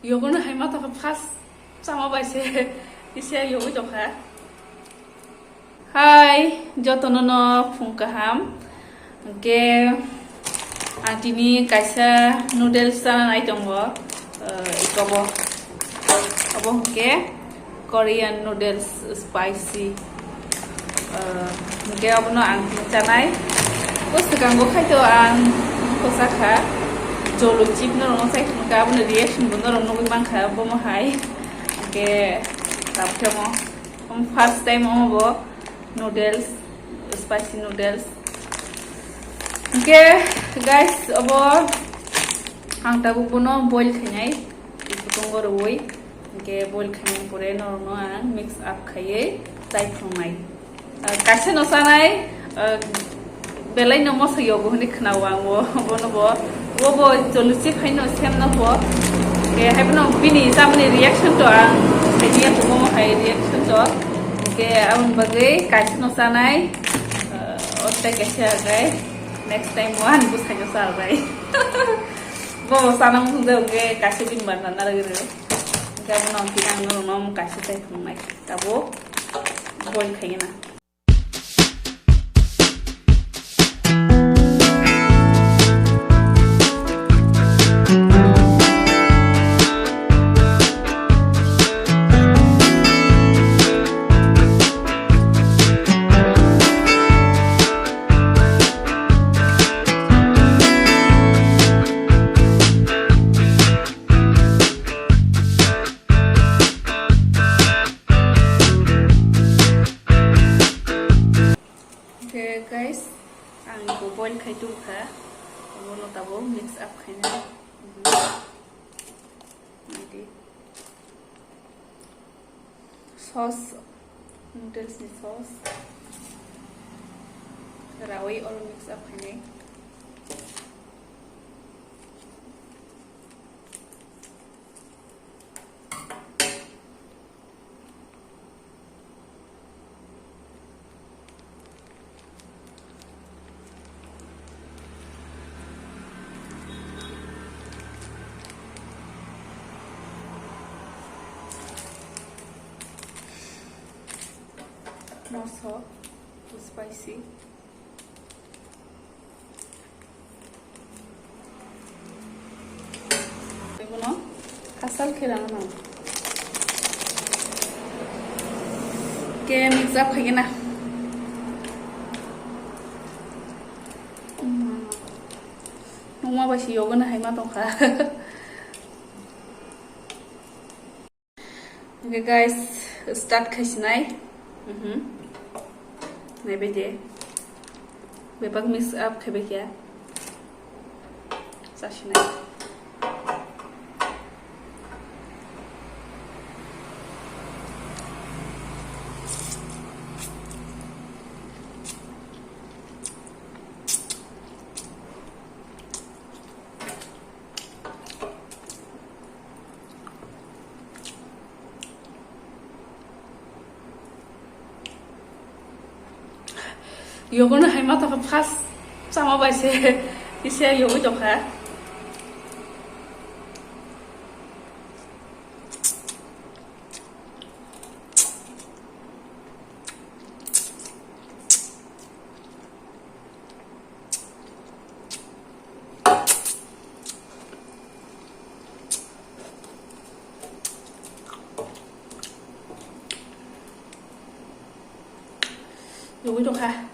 요거는 할마다가 파스 싸마바이세 이세 요거 좀하 Hai jotono phungkaham ke antini kaisa noodles san item bo ikobo abo ke Korean noodles spicy ke abono ang chanai pusakang bo khaito ang posakha jolo chip no no sai ka abono reaction bo no no bang kha bo mo hai ke tapthemo first time bo noodles spicy noodles okay guys abo ang tabu puno boil khainai iputong roi okay boil khainai pore no no ang mix up khaiye tai khumai kaise no sanai belai no mo sayo go ni khnawa wo bono bo cholusi phaino sem na bo ke habno bini samne reaction to ang idea to mo hai reaction to ke abang bagai kaise no sanai otte kaise agai next time one bus khayo sar bai bo sanam hunde ge kaise bin ban na lagi re ke abang tinang no nom kaise tai khumai tabo boil khaina guys ang boil khai tu kha bono tabo mix up khaina nanti sauce noodles ni sauce rawai or mix up khaina not so spicy egono kasal khilana ke mix up khagena nongma basi yogona haima tongkha okay guys start khasnai Nebede, bebag mix up kebe kya, sashne. 요거는 할마다가 파스 싸마바이세 이세 요거 좀 하. 요거 좀 하.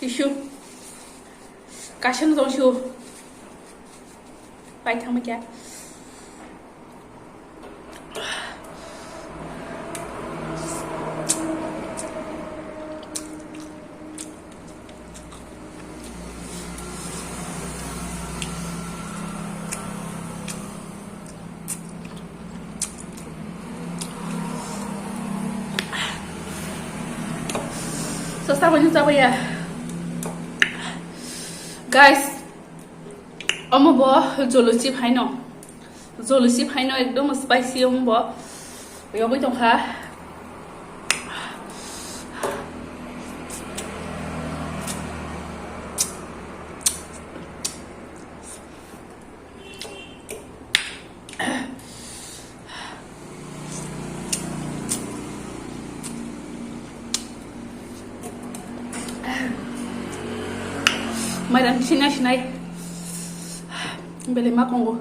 Tissue Kaşını da şu Bay tamam ya जाबाय ya. Guys, omo bo jolosi phaino ekdom spicy omo bo yogi tongkha Madam sinay beli makongo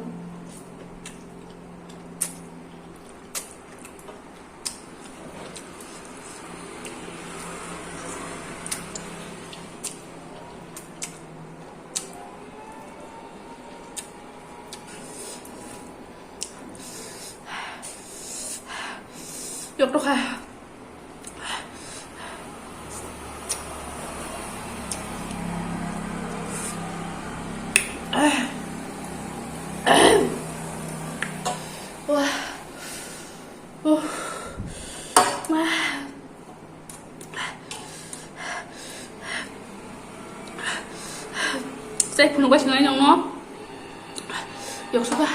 yok tuh kah Saya pun lupa sih nyong no, yok suka.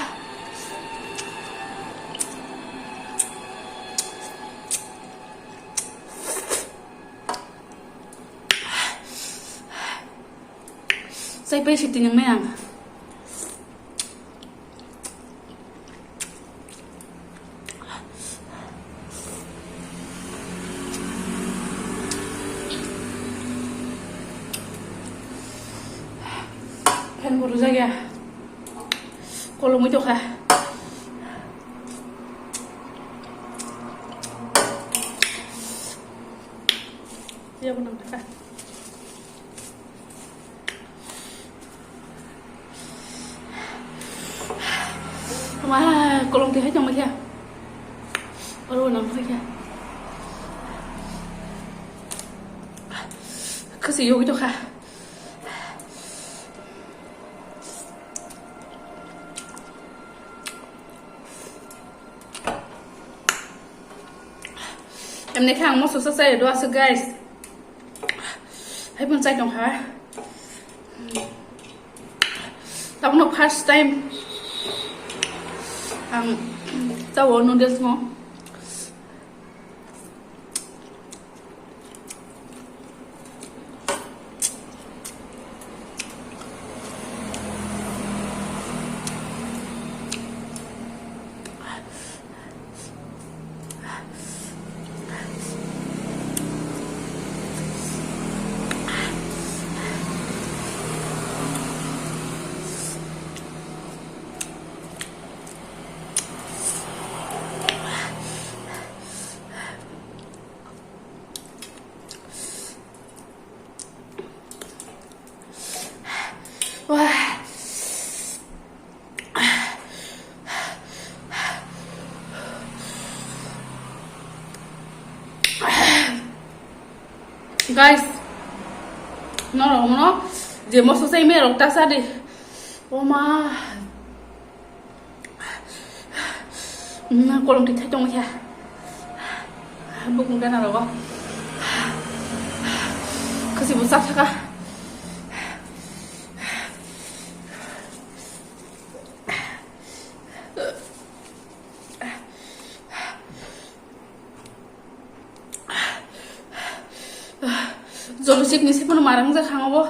Saya pilih situ yang mana? Kan baru saja kalau mau coba ya benar kan wah kalau dia cuma dia baru nampak ya kasih yuk itu kah em này khang một số sơ sài đó sư guys hãy bấm like đồng hả tao nó first time tao noodles ngon wah guys nó giờ một số mẹ rộng ta ra đi ô mà cô lòng thì thấy trong kìa bụng cái nào đó cái gì muốn sắp chắc à Jolosip ni sih pun marang za khang abo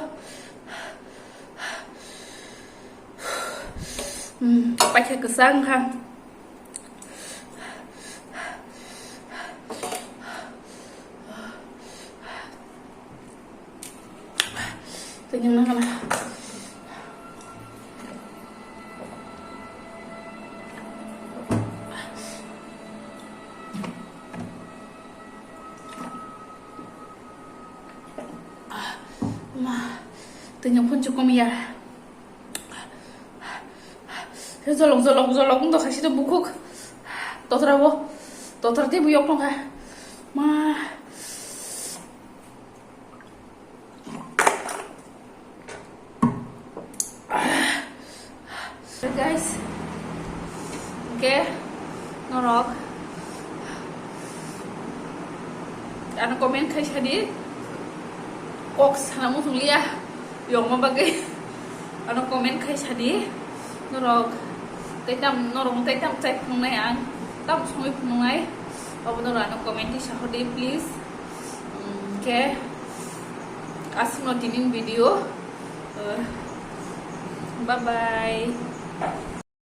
pakai kesang khang tenyang na kana tenyang pun cukup ya zolong tuh kasih tuh bukuk totor dia buyok dong kah mah guys oke norok anak komen kasih hadir kok sana mo sunglia yung mabagay ano comment kay sadi norog norong taitam cai phunai ang tam sungoi phunai abno ano comment ti sahode please ke asno tinin video bye bye